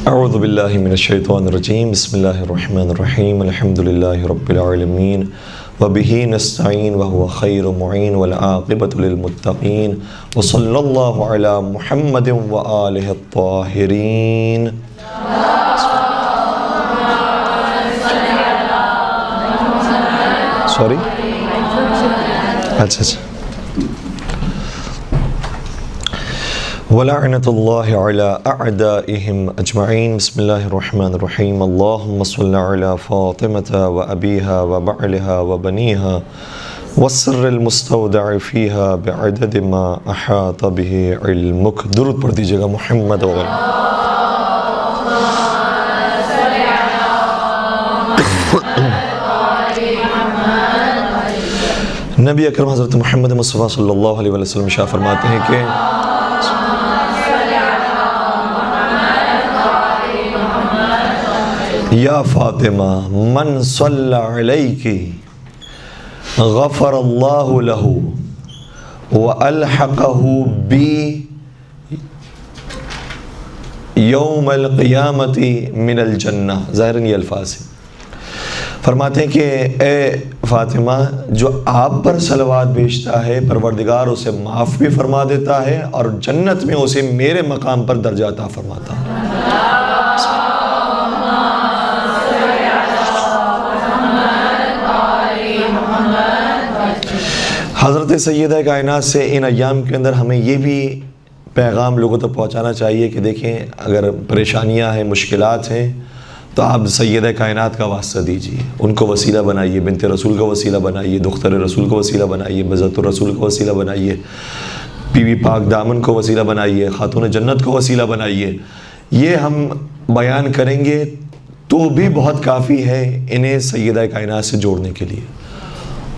اعوذ باللہ من الشیطان الرجیم بسم اللہ الرحمن الرحیم الحمد للہ رب العالمین وبہ نستعین وہو خیر معین والعاقبۃ للمتقین وصلی اللہ علی محمد وآلہ الطاہرین۔ سوری اچھا وَلَعْنَةُ اللَّهِ عَلَىٰ أَعْدَائِهِمْ أَجْمَعِينَ بسم اللہ الرحمن الرحیم اللہم صل علی فاطمة وأبیها وبعلها وبنیها والسر المستودع فیها بعدد ما احاط به علمک۔ درود پڑھ دیجیے گا محمد وغیرہ۔ نبی اکرم حضرت محمد مصطفیٰ صلی اللہ علیہ وسلم شاہ فرماتے ہیں کہ یا فاطمہ من صلی علیک غفر اللہ لہ والحقہ بی یوم القیامت من الجنہ۔ ظاہراً یہ الفاظ ہیں۔ فرماتے ہیں کہ اے فاطمہ جو آپ پر صلوات بھیجتا ہے پروردگار اسے معاف بھی فرما دیتا ہے اور جنت میں اسے میرے مقام پر درجہ عطا فرماتا ہے۔ حضرت سیدہ کائنات سے ان ایام کے اندر ہمیں یہ بھی پیغام لوگوں تک پہنچانا چاہیے کہ دیکھیں اگر پریشانیاں ہیں مشکلات ہیں تو آپ سیدہ کائنات کا واسطہ دیجیے، ان کو وسیلہ بنائیے، بنت رسول کا وسیلہ بنائیے، دختر رسول کو وسیلہ بنائیے، بذات الرسول کو وسیلہ بنائیے، بی بی پاک دامن کو وسیلہ بنائیے، خاتون جنت کو وسیلہ بنائیے۔ یہ ہم بیان کریں گے تو بھی بہت کافی ہے انہیں سیدہ کائنات سے جوڑنے کے لیے،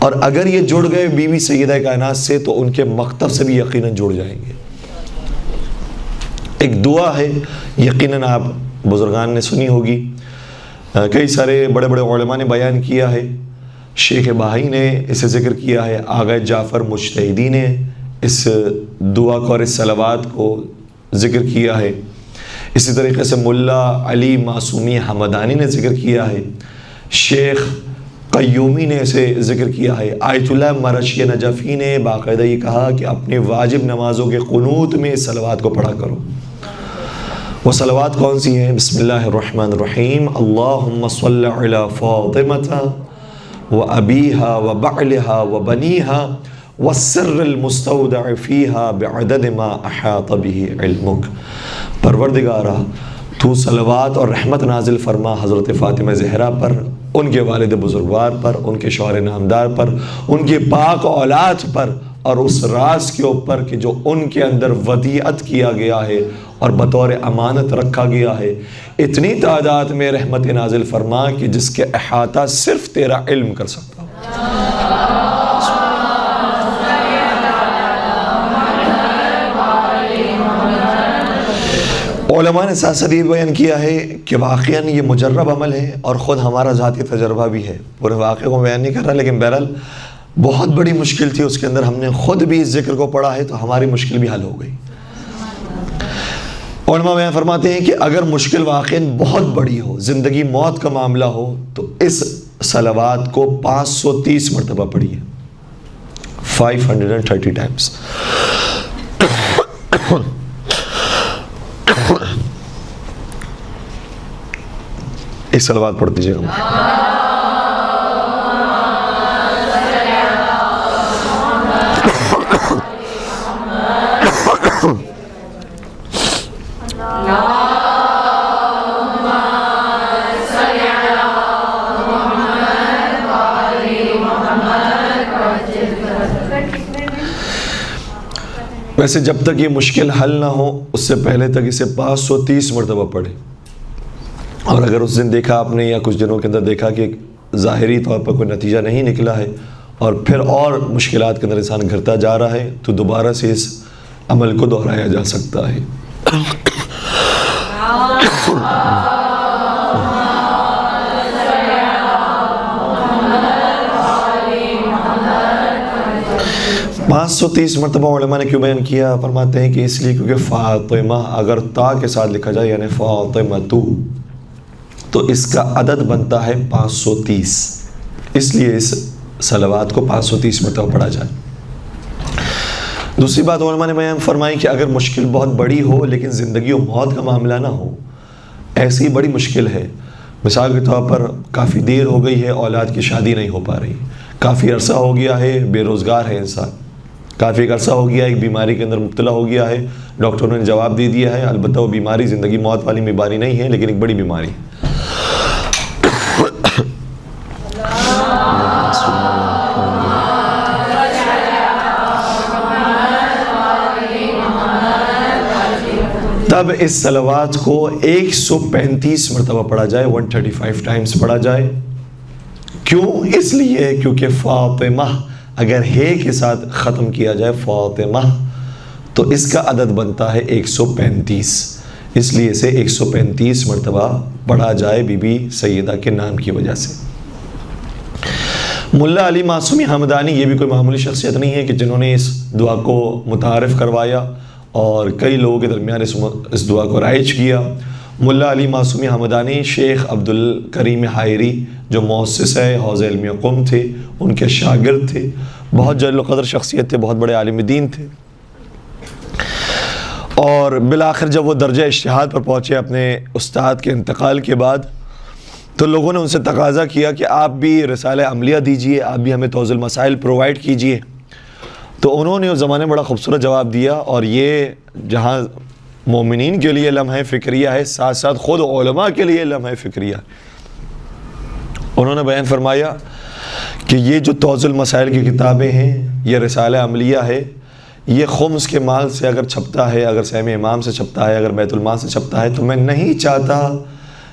اور اگر یہ جڑ گئے بی بی سیدہ کائنات سے تو ان کے مکتب سے بھی یقیناً جڑ جائیں گے۔ ایک دعا ہے یقیناً آپ بزرگان نے سنی ہوگی، کئی سارے بڑے بڑے علماء نے بیان کیا ہے، شیخ بہائی نے اسے ذکر کیا ہے، آغا جعفر مجتہدی نے اس دعا کو اور اس صلوات کو ذکر کیا ہے، اسی طریقے سے ملا علی معصومی حمدانی نے ذکر کیا ہے، شیخ قیومی نے اسے ذکر کیا ہے، آیت اللہ مرشی نجفی نے باقاعدہ یہ کہا کہ اپنے واجب نمازوں کے قنوت میں اس صلوات کو پڑھا کرو۔ وہ صلوات کون سی ہیں؟ بسم اللہ الرحمن الرحیم اللہم صل علی فاطمة وابیہا وبعلہا وبنیہا والسر المستودع فیہا بعدد ما احاط به علمک۔ پروردگارہ تو صلوات اور رحمت نازل فرما حضرت فاطمہ زہرا پر، ان کے والد بزرگوار پر، ان کے شوہر نامدار پر، ان کے پاک اولاد پر، اور اس راز کے اوپر کہ جو ان کے اندر ودیعت کیا گیا ہے اور بطور امانت رکھا گیا ہے، اتنی تعداد میں رحمت نازل فرما کہ جس کے احاطہ صرف تیرا علم کر سکتا ہو۔ علماء نے ساتھ ساتھ یہ بیان کیا ہے کہ واقعاً یہ مجرب عمل ہے اور خود ہمارا ذاتی تجربہ بھی ہے، پورے واقعے کو بیان نہیں کر رہا، لیکن بہرحال بہت بڑی مشکل تھی اس کے اندر، ہم نے خود بھی اس ذکر کو پڑھا ہے تو ہماری مشکل بھی حل ہو گئی۔ علماء بیان فرماتے ہیں کہ اگر مشکل واقعاً بہت بڑی ہو، زندگی موت کا معاملہ ہو، تو اس صلوات کو 530 مرتبہ پڑھیے، 530 ٹائمز۔ ایک صلوات پڑھ دیجیے گا۔ ویسے جب تک یہ مشکل حل نہ ہو اس سے پہلے تک اسے 530 مرتبہ پڑھے، اور اگر اس دن دیکھا آپ نے یا کچھ دنوں کے اندر دیکھا کہ ظاہری طور پر کوئی نتیجہ نہیں نکلا ہے اور پھر اور مشکلات کے اندر انسان گھرتا جا رہا ہے، تو دوبارہ سے اس عمل کو دہرایا جا سکتا ہے۔ 530 مرتبہ علماء نے کیوں بیان کیا؟ فرماتے ہیں کہ اس لیے کیونکہ فاطمہ اگر تا کے ساتھ لکھا جائے یعنی فاطمہ تو اس کا عدد بنتا ہے 530، اس لیے اس صلوات کو 530 مرتبہ پڑھا جائے۔ دوسری بات علماء نے بیان فرمائی کہ اگر مشکل بہت بڑی ہو لیکن زندگی و موت کا معاملہ نہ ہو، ایسی بڑی مشکل ہے، مثال کے طور پر کافی دیر ہو گئی ہے، اولاد کی شادی نہیں ہو پا رہی، کافی عرصہ ہو گیا ہے بے روزگار ہے انسان، کافی عرصہ ہو گیا ایک بیماری کے اندر مبتلا ہو گیا ہے، ڈاکٹروں نے جواب دے دیا ہے البتہ وہ بیماری زندگی موت والی بیماری نہیں ہے لیکن ایک بڑی بیماری ہے۔ تب اس صلوات کو 135 مرتبہ پڑھا جائے، 135 ٹائمز پڑھا جائے۔ کیوں؟ اس لیے کیونکہ فاطمہ اگر ہے کے ساتھ ختم کیا جائے فاطمہ تو اس کا عدد بنتا ہے 135، اس لیے اسے 135 مرتبہ پڑھا جائے بی بی سیدہ کے نام کی وجہ سے۔ ملا علی معصومی حمدانی یہ بھی کوئی معمولی شخصیت نہیں ہے کہ جنہوں نے اس دعا کو متعارف کروایا اور کئی لوگوں کے درمیان اس دعا کو رائج کیا۔ ملا علی معصومی حمدانی شیخ عبد الکریم حائری جو مؤسس ہے حوض علمی قم تھے، ان کے شاگرد تھے، بہت جلیل القدر شخصیت تھے، بہت بڑے عالم دین تھے، اور بالآخر جب وہ درجہ اجتہاد پر پہنچے اپنے استاد کے انتقال کے بعد تو لوگوں نے ان سے تقاضا کیا کہ آپ بھی رسالہ عملیہ دیجئے، آپ بھی ہمیں توضیح المسائل پرووائڈ کیجئے۔ تو انہوں نے اس زمانے میں بڑا خوبصورت جواب دیا، اور یہ جہاں مومنین کے لیے لمحہ فکریہ ہے ساتھ ساتھ خود علماء کے لیے لمحہ فکریہ۔ انہوں نے بیان فرمایا کہ یہ جو توضیح المسائل کی کتابیں ہیں، یہ رسالہ عملیہ ہے، یہ خمس کے مال سے اگر چھپتا ہے، اگر سہم امام سے چھپتا ہے، اگر بیت المال سے چھپتا ہے، تو میں نہیں چاہتا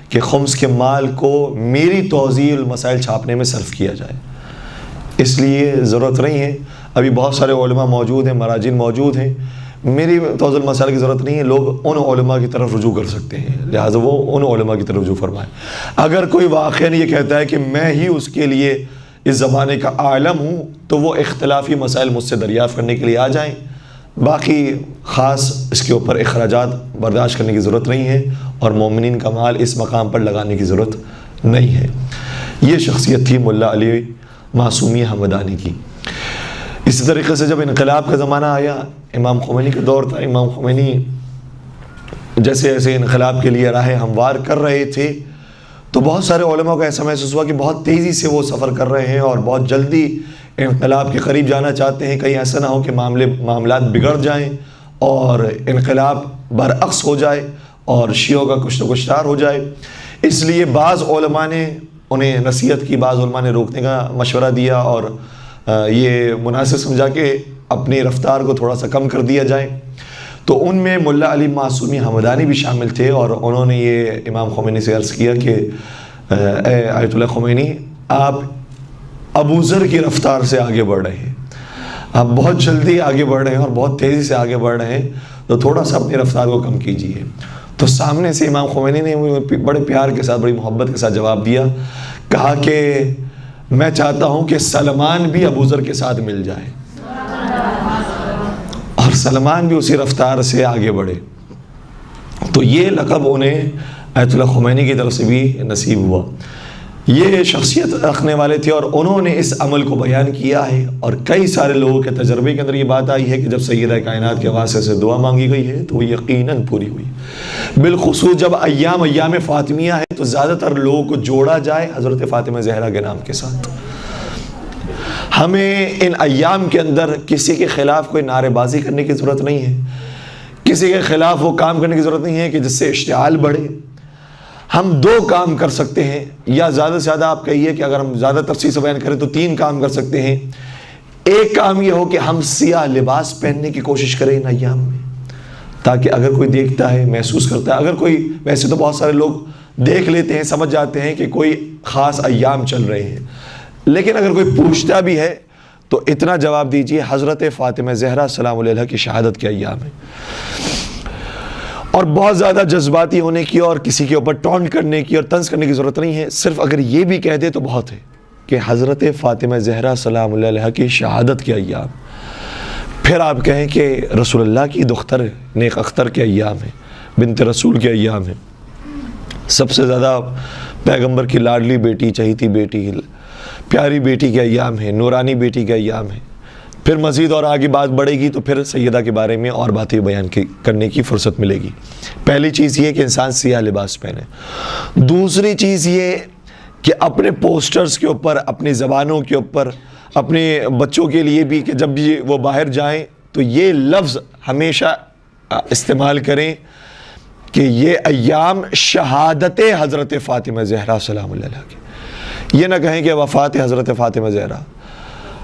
کہ خمس کے مال کو میری توضیح المسائل چھاپنے میں صرف کیا جائے، اس لیے ضرورت نہیں ہے۔ ابھی بہت سارے علماء موجود ہیں، مراجین موجود ہیں، میری توضیح المسائل کی ضرورت نہیں ہے، لوگ ان علماء کی طرف رجوع کر سکتے ہیں، لہٰذا وہ ان علماء کی طرف رجوع فرمائیں۔ اگر کوئی واقعاً یہ کہتا ہے کہ میں ہی اس کے لیے اس زمانے کا عالم ہوں تو وہ اختلافی مسائل مجھ سے دریافت کرنے کے لیے آ جائیں، باقی خاص اس کے اوپر اخراجات برداشت کرنے کی ضرورت نہیں ہے، اور مومنین کا مال اس مقام پر لگانے کی ضرورت نہیں ہے۔ یہ شخصیت تھی ملا علی معصومی حمدانی کی۔ اسی طریقے سے جب انقلاب کا زمانہ آیا، امام خمینی کا دور تھا، امام خمینی جیسے ایسے انقلاب کے لیے راہ ہموار کر رہے تھے تو بہت سارے علماء کو ایسا محسوس ہوا کہ بہت تیزی سے وہ سفر کر رہے ہیں اور بہت جلدی انقلاب کے قریب جانا چاہتے ہیں، کہیں ایسا نہ ہو کہ معاملات بگڑ جائیں اور انقلاب برعکس ہو جائے اور شیعوں کا کشت و کشتار ہو جائے۔ اس لیے بعض علماء نے انہیں نصیحت کی، بعض علماء نے روکنے کا مشورہ دیا اور یہ مناسب سمجھا کہ اپنی رفتار کو تھوڑا سا کم کر دیا جائے۔ تو ان میں ملا علی معصومی حمدانی بھی شامل تھے، اور انہوں نے یہ امام خمینی سے عرض کیا کہ اے آیت اللہ خمینی، آپ ابو ذر کی رفتار سے آگے بڑھ رہے ہیں، آپ بہت جلدی آگے بڑھ رہے ہیں اور بہت تیزی سے آگے بڑھ رہے ہیں، تو تھوڑا سا اپنی رفتار کو کم کیجیے۔ تو سامنے سے امام خمینی نے بڑے پیار کے ساتھ، بڑی محبت کے ساتھ جواب دیا، کہا کہ میں چاہتا ہوں کہ سلمان بھی ابو ذر کے ساتھ مل جائے اور سلمان بھی اسی رفتار سے آگے بڑھے۔ تو یہ لقب انہیں آیت اللہ خمینی کی طرف سے بھی نصیب ہوا۔ یہ شخصیت رکھنے والے تھے اور انہوں نے اس عمل کو بیان کیا ہے، اور کئی سارے لوگوں کے تجربے کے اندر یہ بات آئی ہے کہ جب سیدہ کائنات کے واسطے سے دعا مانگی گئی ہے تو وہ یقیناً پوری ہوئی۔ بالخصوص جب ایام فاطمیہ ہے تو زیادہ تر لوگوں کو جوڑا جائے حضرت فاطمہ زہرا کے نام کے ساتھ۔ ہمیں ان ایام کے اندر کسی کے خلاف کوئی نعرے بازی کرنے کی ضرورت نہیں ہے، کسی کے خلاف وہ کام کرنے کی ضرورت نہیں ہے کہ جس سے اشتعال بڑھے۔ ہم دو کام کر سکتے ہیں، یا زیادہ سے زیادہ آپ کہیے کہ اگر ہم زیادہ تفصیل سے بیان کریں تو 3 کام کر سکتے ہیں۔ ایک کام یہ ہو کہ ہم سیاہ لباس پہننے کی کوشش کریں ان ایام میں، تاکہ اگر کوئی دیکھتا ہے، محسوس کرتا ہے، اگر کوئی، ویسے تو بہت سارے لوگ دیکھ لیتے ہیں، سمجھ جاتے ہیں کہ کوئی خاص ایام چل رہے ہیں، لیکن اگر کوئی پوچھتا بھی ہے تو اتنا جواب دیجئے حضرت فاطمہ زہرا سلام علیہا کی شہادت کے ایام ہے۔ اور بہت زیادہ جذباتی ہونے کی اور کسی کے اوپر ٹونٹ کرنے کی اور طنز کرنے کی ضرورت نہیں ہے، صرف اگر یہ بھی کہہ دے تو بہت ہے کہ حضرت فاطمہ زہرا سلام علیہا کی شہادت کے ایام، پھر آپ کہیں کہ رسول اللہ کی دختر نیک اختر کے ایام ہیں، بنت رسول کے ایام ہیں، سب سے زیادہ پیغمبر کی لاڈلی بیٹی، چہیتی بیٹی، پیاری بیٹی کے ایام ہیں، نورانی بیٹی کے ایام ہیں. پھر مزید اور آگے بات بڑھے گی تو پھر سیدہ کے بارے میں اور باتیں بیان کرنے کی فرصت ملے گی. پہلی چیز یہ کہ انسان سیاہ لباس پہنے. دوسری چیز یہ کہ اپنے پوسٹرز کے اوپر، اپنی زبانوں کے اوپر، اپنے بچوں کے لیے بھی کہ جب بھی وہ باہر جائیں تو یہ لفظ ہمیشہ استعمال کریں کہ یہ ایام شہادت حضرت فاطمہ زہرا سلام اللہ علیہ کی. یہ نہ کہیں کہ وفات حضرت فاطمہ زہرا،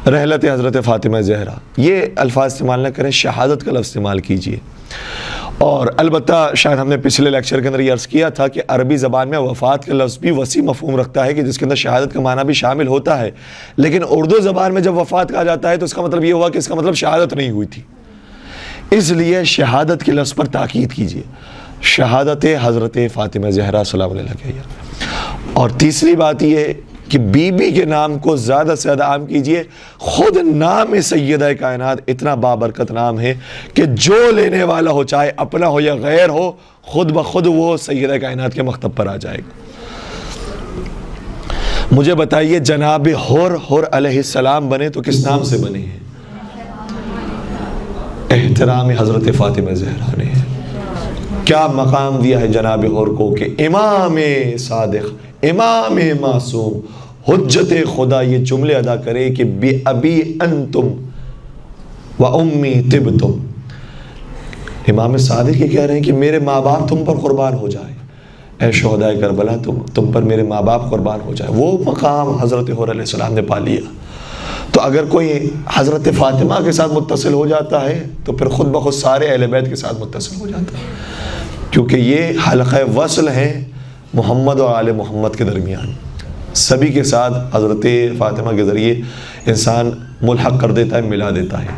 رحلت حضرت فاطمہ زہرا، یہ الفاظ استعمال نہ کریں، شہادت کا لفظ استعمال کیجئے. اور البتہ شاید ہم نے پچھلے لیکچر کے اندر یہ عرض کیا تھا کہ عربی زبان میں وفات کا لفظ بھی وسیع مفہوم رکھتا ہے کہ جس کے اندر شہادت کا معنی بھی شامل ہوتا ہے، لیکن اردو زبان میں جب وفات کہا جاتا ہے تو اس کا مطلب یہ ہوا کہ اس کا مطلب شہادت نہیں ہوئی تھی. اس لیے شہادت کے لفظ پر تاکید کیجئے، شہادت حضرت فاطمہ زہرا سلام اللہ علیہ. اور تیسری بات یہ کہ بی بی کے نام کو زیادہ سے زیادہ عام کیجئے. خود نام سیدہ کائنات اتنا بابرکت نام ہے کہ جو لینے والا ہو، چاہے اپنا ہو یا غیر ہو، خود بخود وہ سیدہ کائنات کے مکتب پر آ جائے گا. مجھے بتائیے جناب حر علیہ السلام بنے تو کس نام سے بنے ہیں؟ احترام حضرت فاطمہ زہرا نے. کیا مقام دیا ہے جناب حر کو کہ امام صادق، امام معصوم، حجت خدا یہ جملے ادا کرے کہ بی ابی انتم و امی طبتم. امام صادق یہ کہہ رہے ہیں کہ میرے ماں باپ تم پر قربان ہو جائے، اے شہدائے کربلا تم پر میرے ماں باپ قربان ہو جائے. وہ مقام حضرت حر علیہ السلام نے پا لیا. تو اگر کوئی حضرت فاطمہ کے ساتھ متصل ہو جاتا ہے تو پھر خود بخود سارے اہل بیت کے ساتھ متصل ہو جاتا ہے، کیونکہ یہ حلقہ وصل ہے محمد اور آل محمد کے درمیان. سبھی کے ساتھ حضرت فاطمہ کے ذریعے انسان ملحق کر دیتا ہے، ملا دیتا ہے.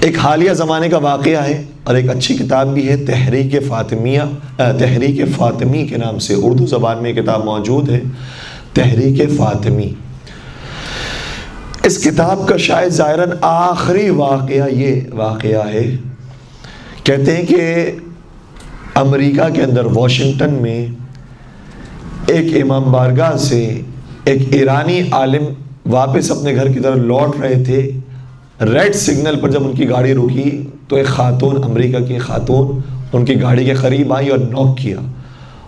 ایک حالیہ زمانے کا واقعہ ہے اور ایک اچھی کتاب بھی ہے، تحریک فاطمی کے نام سے اردو زبان میں کتاب موجود ہے، تحریک فاطمی. اس کتاب کا شاید ظاہراً آخری واقعہ یہ واقعہ ہے. کہتے ہیں کہ امریکہ کے اندر واشنگٹن میں ایک امام بارگاہ سے ایک ایرانی عالم واپس اپنے گھر کی طرف لوٹ رہے تھے. ریڈ سگنل پر جب ان کی گاڑی رکی تو ایک خاتون، امریکہ کی خاتون ان کی گاڑی کے قریب آئی اور نوک کیا.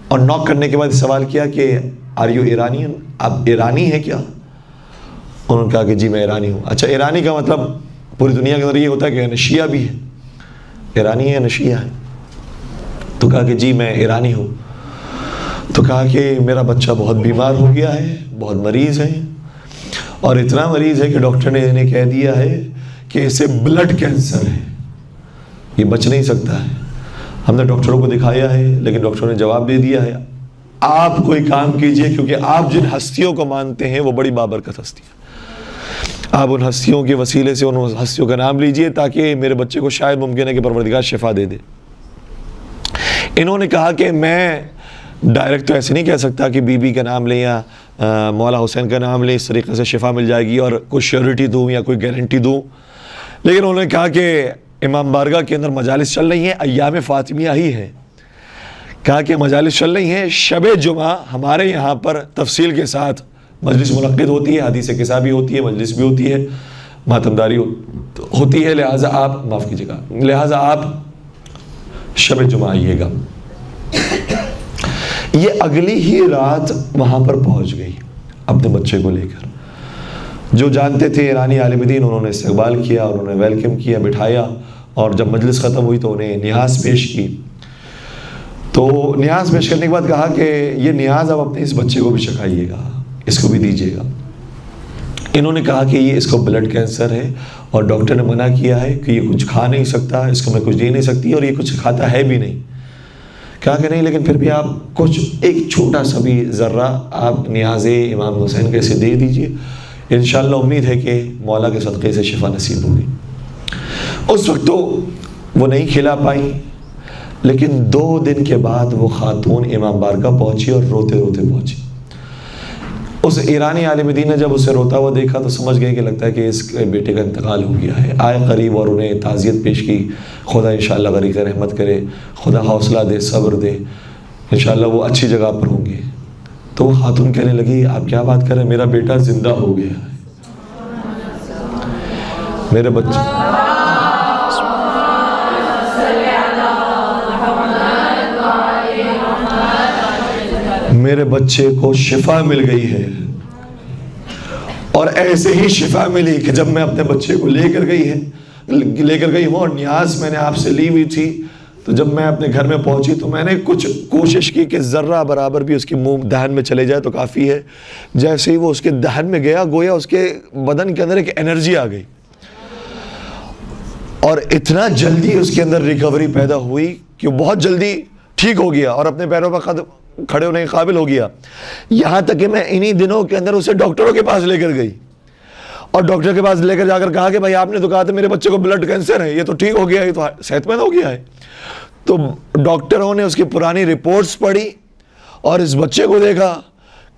اور نوک کرنے کے بعد سوال کیا کہ آر یو ایرانین، آپ ایرانی ہیں کیا؟ انہوں نے کہا کہ جی میں ایرانی ہوں. اچھا، ایرانی کا مطلب پوری دنیا کے اندر یہ ہوتا ہے کہ شیعہ بھی ہے، ایرانی ہے یا شیعہ ہے؟ تو کہا کہ جی میں ایرانی ہوں. تو کہا کہ میرا بچہ بہت بیمار ہو گیا ہے، بہت مریض ہے، اور اتنا مریض ہے کہ ڈاکٹر نے انہیں کہہ دیا ہے کہ اسے بلڈ کینسر ہے، یہ بچ نہیں سکتا ہے. ہم نے ڈاکٹروں کو دکھایا ہے لیکن ڈاکٹروں نے جواب دے دیا ہے آپ کوئی کام کیجئے، کیونکہ آپ جن ہستیوں کو مانتے ہیں وہ بڑی بابرکت ہستی ہے. آپ ان ہستیوں کے وسیلے سے ان ہستیوں کا نام لیجئے تاکہ میرے بچے کو شاید ممکن ہے کہ پروردگار شفا دے دے. انہوں نے کہا کہ میں ڈائریکٹ تو ایسے نہیں کہہ سکتا کہ بی بی کا نام لیں یا مولا حسین کا نام لیں، اس طریقے سے شفا مل جائے گی اور کوئی شیورٹی دوں یا کوئی گارنٹی دوں. لیکن انہوں نے کہا کہ امام بارگاہ کے اندر مجالس چل رہی ہیں، ایام فاطمیہ ہی ہیں. کہا کہ مجالس چل رہی ہیں، شب جمعہ ہمارے یہاں پر تفصیل کے ساتھ مجلس منعقد ہوتی ہے، حدیث قصہ بھی ہوتی ہے، مجلس بھی ہوتی ہے، ماتمداری ہوتی ہے. لہٰذا آپ معاف کیجیے گا، لہٰذا آپ شب جمعہ آئیے گا. یہ اگلی ہی رات وہاں پر پہنچ گئی اپنے بچے کو لے کر. جو جانتے تھے ایرانی عالم دین، انہوں نے استقبال کیا، انہوں نے ویلکم کیا، بٹھایا، اور جب مجلس ختم ہوئی تو انہیں نیاز پیش کی. تو نیاز پیش کرنے کے بعد کہا کہ یہ نیاز آپ اپنے اس بچے کو بھی چکھائیے گا، اس کو بھی دیجیے گا. انہوں نے کہا کہ یہ اس کو بلڈ کینسر ہے اور ڈاکٹر نے منع کیا ہے کہ یہ کچھ کھا نہیں سکتا، اس کو میں کچھ دے نہیں سکتی اور یہ کچھ کھاتا ہے بھی نہیں. کہا کہ نہیں، لیکن پھر بھی آپ کچھ ایک چھوٹا سا بھی ذرہ آپ نیاز امام حسین کے سے دے دیجئے، انشاءاللہ امید ہے کہ مولا کے صدقے سے شفا نصیب ہوگی. اس وقت تو وہ نہیں کھلا پائیں، لیکن 2 دن کے بعد وہ خاتون امام بارگاہ پہنچی اور روتے روتے پہنچی. اس ایرانی عالم دین نے جب اسے روتا ہوا دیکھا تو سمجھ گئے کہ لگتا ہے کہ اس کے بیٹے کا انتقال ہو گیا ہے. آئے قریب اور انہیں تعزیت پیش کی. خدا انشاءاللہ غریق رحمت کرے, خدا حوصلہ دے, صبر دے, انشاءاللہ وہ اچھی جگہ پر ہوں گے. تو وہ خاتون کہنے لگی آپ کیا بات کر رہے ہیں, میرا بیٹا زندہ ہو گیا ہے, میرے بچے کو شفا مل گئی ہے. اور ایسے ہی شفا ملی کہ جب میں اپنے بچے کو لے کر گئی ہوں اور نیاز میں نے آپ سے لی ہوئی تھی, تو جب میں اپنے گھر میں پہنچی تو میں نے کچھ کوشش کی کہ ذرہ برابر بھی اس کی منہ دہن میں چلے جائے تو کافی ہے. جیسے ہی وہ اس کے دہن میں گیا, گویا اس کے بدن کے اندر ایک انرجی آ گئی اور اتنا جلدی اس کے اندر ریکوری پیدا ہوئی کہ وہ بہت جلدی ٹھیک ہو گیا اور اپنے پیروں پر کھڑے ہونے کے قابل ہو گیا. یہاں تک کہ میں انہی دنوں کے اندر اسے ڈاکٹروں کے پاس لے کر گئی اور ڈاکٹر کے پاس لے کر جا کر کہا کہ بھائی آپ نے تو کہا تھا میرے بچے کو بلڈ کینسر ہے, یہ تو ٹھیک ہو گیا ہے, یہ تو صحت مند ہو گیا ہے. تو ڈاکٹروں نے اس کی پرانی رپورٹس پڑھی اور اس بچے کو دیکھا,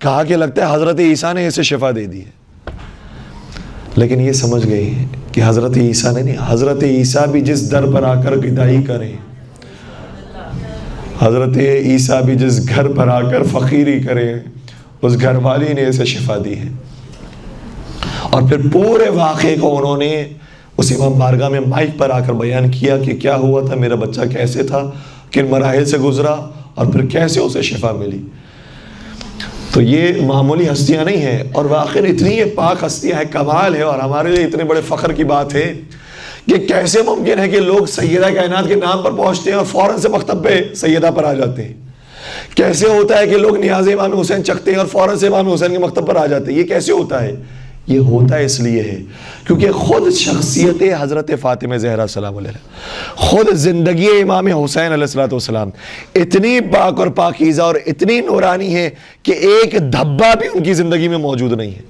کہا کہ لگتا ہے حضرت عیسیٰ نے اسے شفا دے دی ہے. لیکن یہ سمجھ گئی کہ حضرت عیسیٰ نے نہیں, حضرت عیسیٰ بھی جس در پر آ کر گدائی کریں, حضرت عیسیٰ بھی جس گھر پر آ کر فقیری کریں, اس گھر والی نے اسے شفا دی ہے. اور پھر پورے واقعے کو انہوں نے اس امام بارگاہ میں مائک پر آ کر بیان کیا کہ کیا ہوا تھا, میرا بچہ کیسے تھا, کن مراحل سے گزرا اور پھر کیسے اسے شفا ملی. تو یہ معمولی ہستیاں نہیں ہیں اور واقعی اتنی یہ پاک ہستیاں ہیں, کمال ہے اور ہمارے لیے اتنے بڑے فخر کی بات ہے کہ کیسے ممکن ہے کہ لوگ سیدہ کائنات کے نام پر پہنچتے ہیں اور فوراً سے مکتب پہ سیدہ پر آ جاتے ہیں. کیسے ہوتا ہے کہ لوگ نیاز امام حسین چکتے ہیں اور فوراً سے امام حسین کے مکتب پر آ جاتے ہیں. یہ کیسے ہوتا ہے؟ یہ ہوتا ہے اس لیے ہے کیونکہ خود شخصیت حضرت فاطمہ زہرا سلام علیہ, خود زندگی امام حسین علیہ السلام اتنی پاک اور پاکیزہ اور اتنی نورانی ہے کہ ایک دھبا بھی ان کی زندگی میں موجود نہیں ہے.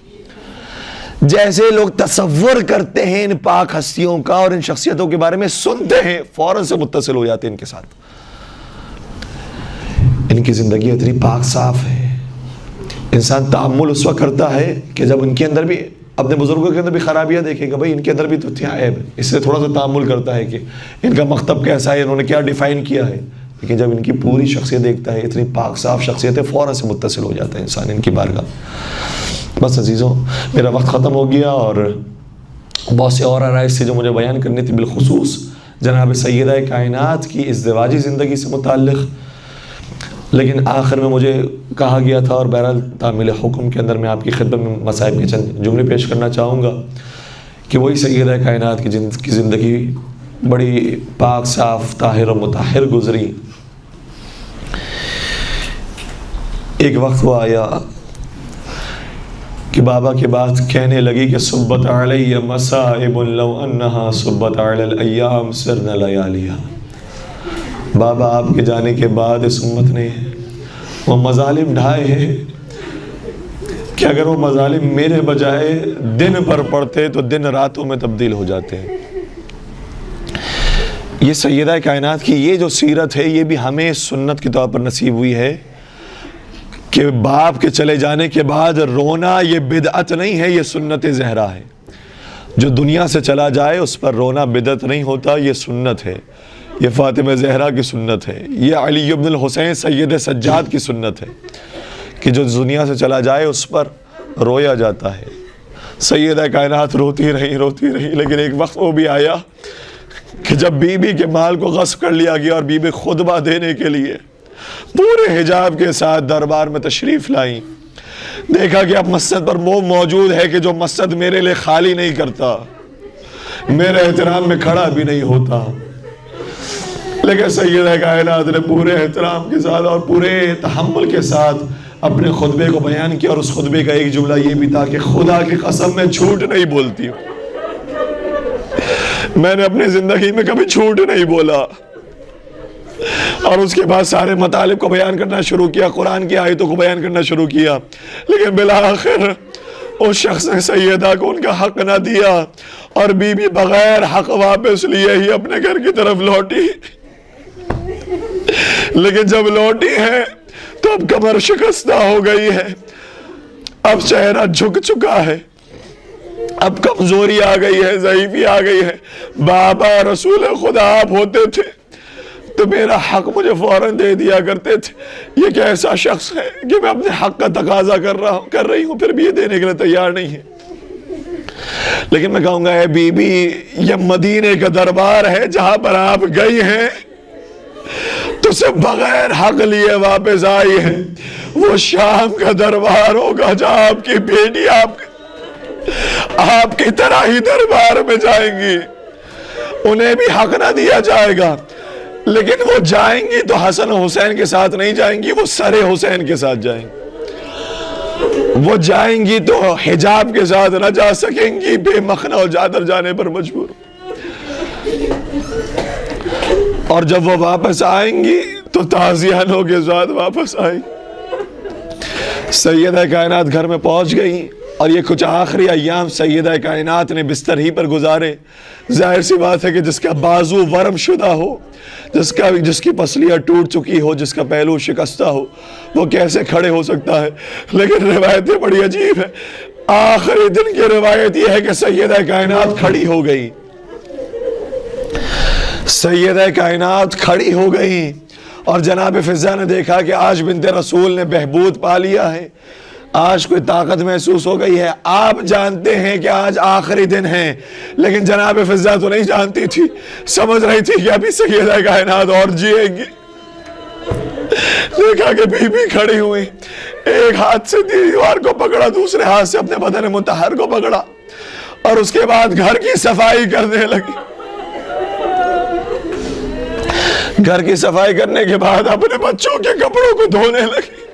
جیسے لوگ تصور کرتے ہیں ان پاک ہستیوں کا اور ان شخصیتوں کے بارے میں سنتے ہیں, فوراً سے متصل ہو جاتے ہیں ان کے ساتھ. ان کی زندگی اتنی پاک صاف ہے. انسان تأمل اس وقت کرتا ہے کہ جب ان کے اندر بھی, اپنے بزرگوں کے اندر بھی خرابیاں دیکھے گا, بھائی ان کے اندر بھی تو تھیا عیب ہے, اس سے تھوڑا سا تأمل کرتا ہے کہ ان کا مکتب کیسا ہے, انہوں نے کیا ڈیفائن کیا ہے. لیکن جب ان کی پوری شخصیت دیکھتا ہے, اتنی پاک صاف شخصیت ہے, فوراً سے متصل ہو جاتا ہے انسان ان کی بارگاہ. بس عزیزوں, میرا وقت ختم ہو گیا اور بہت سے اور آرائز سے جو مجھے بیان کرنی تھی, بالخصوص جناب سیدہ کائنات کی ازدواجی زندگی سے متعلق. لیکن آخر میں مجھے کہا گیا تھا اور بہرحال تعمیل حکم کے اندر میں آپ کی خدمت میں مصائب کے چند جملے پیش کرنا چاہوں گا کہ وہی سیدہ کائنات کی زندگی بڑی پاک صاف طاہر و مطہر گزری. ایک وقت وہ آیا کہ بابا کے بعد کہنے لگی کہ صبت علی مصائب لو انہا صبت علی الایام سرن لیالیہ. بابا آپ کے جانے کے بعد اس امت نے وہ مظالم ڈھائے ہیں کہ اگر وہ مظالم میرے بجائے دن پر پڑتے تو دن راتوں میں تبدیل ہو جاتے ہیں. یہ سیدہ کائنات کی یہ جو سیرت ہے, یہ بھی ہمیں سنت کے طور پر نصیب ہوئی ہے کہ باپ کے چلے جانے کے بعد رونا یہ بدعت نہیں ہے, یہ سنت زہرا ہے. جو دنیا سے چلا جائے اس پر رونا بدعت نہیں ہوتا, یہ سنت ہے. یہ فاطمہ زہرا کی سنت ہے, یہ علی بن الحسین سید سجاد کی سنت ہے کہ جو دنیا سے چلا جائے اس پر رویا جاتا ہے. سیدہ کائنات روتی رہی لیکن ایک وقت وہ بھی آیا کہ جب بی بی کے مال کو غصب کر لیا گیا اور بی بی خطبہ دینے کے لیے پورے حجاب کے ساتھ دربار میں تشریف لائیں. دیکھا کہ اب مسجد پر وہ موجود ہے کہ جو مسجد میرے لیے خالی نہیں کرتا, میرے احترام میں کھڑا بھی نہیں ہوتا. لیکن سیدہ کائنات نے پورے احترام کے ساتھ اور پورے تحمل کے ساتھ اپنے خطبے کو بیان کیا, اور اس خطبے کا ایک جملہ یہ بھی تھا کہ خدا کی قسم میں جھوٹ نہیں بولتی ہوں, میں نے اپنی زندگی میں کبھی جھوٹ نہیں بولا. اور اس کے بعد سارے مطالب کو بیان کرنا شروع کیا, قرآن کی آیتوں کو بیان کرنا شروع کیا. لیکن بالآخر اس شخص نے سیدہ کو ان کا حق نہ دیا اور بی بی بغیر حق واپس لیے ہی اپنے گھر کی طرف لوٹی. لیکن جب لوٹی ہے تو اب کمر شکستہ ہو گئی ہے. اب چہرہ جھک چکا ہے، اب کمزوری آ گئی ہے، ضعیفی آ گئی ہے۔ بابا رسول خدا آپ ہوتے تھے تو میرا حق مجھے فوراً دے دیا کرتے تھے، یہ کیسا شخص ہے کہ میں اپنے حق کا تقاضا کر رہی ہوں پھر بھی یہ دینے کے لیے تیار نہیں ہے۔ لیکن میں کہوں گا اے بی بی، یہ مدینے کا دربار ہے جہاں پر آپ گئی ہیں تو صرف بغیر حق لیے واپس آئی ہیں۔ وہ شام کا دربار ہوگا جہاں آپ کی بیٹی آپ کی طرح ہی دربار میں جائیں گی، انہیں بھی حق نہ دیا جائے گا، لیکن وہ جائیں گی تو حسن و حسین کے ساتھ نہیں جائیں گی، وہ سر حسین کے ساتھ جائیں گی۔ وہ جائیں گی تو حجاب کے ساتھ نہ جا سکیں گی، بے مخنہ و چادر جانے پر مجبور۔ اور جب وہ واپس آئیں گی تو تازیانوں کے ساتھ واپس آئیں گی۔ سیدہ کائنات گھر میں پہنچ گئی اور یہ کچھ آخری ایام سیدہ کائنات نے بستر ہی پر گزارے۔ ظاہر سی بات ہے کہ جس کا بازو ورم شدہ ہو، جس کی پسلیاں ٹوٹ چکی ہو، جس کا پہلو شکستہ ہو، وہ کیسے کھڑے ہو سکتا ہے؟ لیکن روایتیں بڑی عجیب ہیں۔ آخری دن کی روایت یہ ہے کہ سیدہ کائنات کھڑی ہو گئی، سیدہ کائنات کھڑی ہو گئی اور جناب فضہ نے دیکھا کہ آج بنت رسول نے بہبود پا لیا ہے، آج کوئی طاقت محسوس ہو گئی ہے۔ آپ جانتے ہیں کہ آج آخری دن ہے، لیکن جناب فضہ تو نہیں جانتی تھی، سمجھ رہی تھی کہ ابھی سیدہ کائنات اور جیئیں گی۔ دیکھا کہ بی بی کھڑی ہوئی، ایک ہاتھ سے دیوار کو پکڑا، دوسرے ہاتھ سے اپنے بدن مطہر کو پکڑا اور اس کے بعد گھر کی صفائی کرنے لگی۔ گھر کی صفائی کرنے کے بعد اپنے بچوں کے کپڑوں کو دھونے لگی۔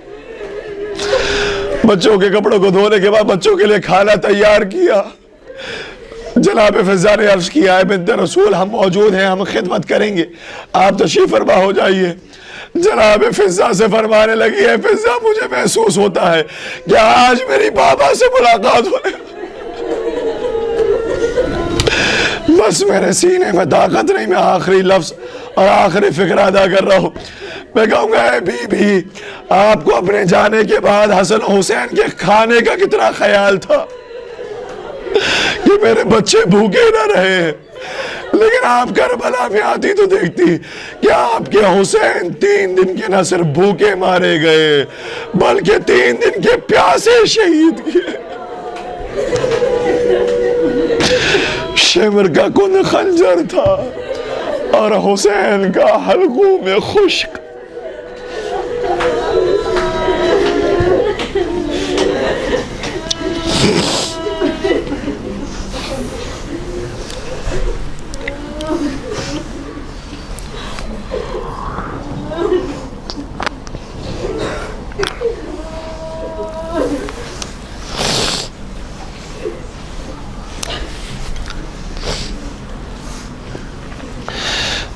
بچوں کے کپڑوں کو دھونے کے بعد بچوں کے لیے کھانا تیار کیا۔ جناب فضہ نے عرض کیا ہے بنت رسول ہم موجود ہیں، ہم خدمت کریں گے، آپ تشریف فرما ہو جائیے۔ جناب فضہ سے فرمانے لگی ہے فضہ مجھے محسوس ہوتا ہے کہ آج میری بابا سے ملاقات ہونے، بس میرے سینے میں طاقت نہیں، میں آخری لفظ اور آخری فکر ادا کر رہا ہوں۔ میں کہوں گا اے بی بی، آپ کو اپنے جانے کے بعد حسن حسین کے کھانے کا کتنا خیال تھا کہ میرے بچے بھوکے نہ رہے، لیکن آپ کربلا میں آتی تو دیکھتی کہ آپ کے حسین 3 دن کے نہ صرف بھوکے مارے گئے بلکہ 3 دن کے پیاسے شہید کیے۔ شمر کا کن خنجر تھا اور حسین کا حلقوں میں خشک۔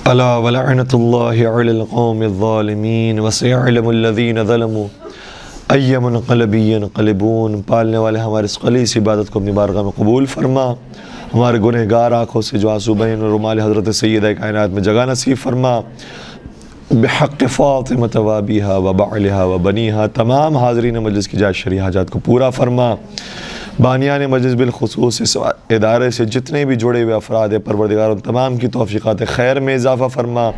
الا ولعنت اللہ علی القوم الظالمین وسيعلم الذین ظلموا ای منقلب ینقلبون۔ پالنے والے ہمارے اس خلیص عبادت کو اپنی بارگاہ میں قبول فرما، ہمارے گنہگار آنکھوں سے جو آنسو بہن اور رومال حضرت سیدہ کائنات میں جگہ نصیب فرما، بحق فاطمہ و ابیہا و بعلہا و بنیہا۔ تمام حاضرین مجلس کی جائز شرعی حاجات کو پورا فرما۔ بانیان مجلس بالخصوص اس ادارے سے جتنے بھی جڑے ہوئے افراد ہیں پروردگار ان تمام کی توفیقات خیر میں اضافہ فرما،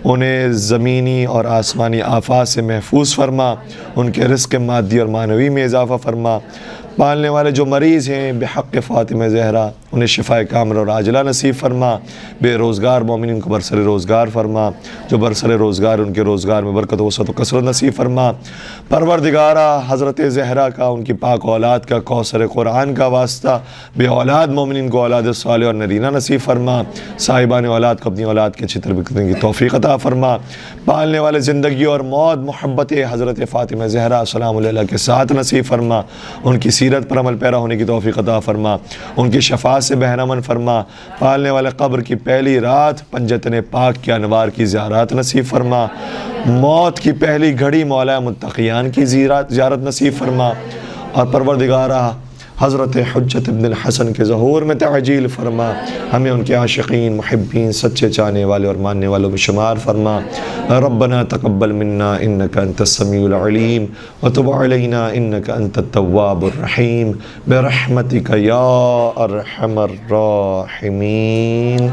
انہیں زمینی اور آسمانی آفات سے محفوظ فرما، ان کے رزق مادی اور معنوی میں اضافہ فرما۔ پالنے والے جو مریض ہیں بحق فاطمہ زہرا انہیں شفاء کاملہ اور عاجلہ نصیب فرما، بے روزگار مومنین کو برسر روزگار فرما، جو برسر روزگار ان کے روزگار میں برکت وسعت و کثرت نصیب فرما۔ پروردگارہ حضرت زہرا کا، ان کی پاک اولاد کا، کوثر قرآن کا واسطہ بے اولاد مومنین کو اولاد صالح اور نرینہ نصیب فرما، صاحبان اولاد کو اپنی اولاد کے اچھی تربیت کرنے کی توفیق عطا فرما۔ پالنے والے زندگی اور موت محبت حضرت فاطمہ زہرا سلام علیہ کے ساتھ نصیب فرما، ان کی سیرت پر عمل پیرا ہونے کی توفیق عطا فرما، ان کی شفاعت سے بہرامند فرما۔ پالنے والے قبر کی پہلی رات پنجتن پاک کے انوار کی زیارت نصیب فرما، موت کی پہلی گھڑی مولا متقیان کی زیارت نصیب فرما، اور پروردگارہ حضرت حجت ابن الحسن کے ظہور میں تعجیل فرما، ہمیں ان کے عاشقین محبین سچے چاہنے والے اور ماننے والوں میں شمار فرما۔ ربنا تقبل منا انک انت السمیع العلیم وتب علینا انک انت التواب الرحیم برحمتک یا ارحم الراحمین۔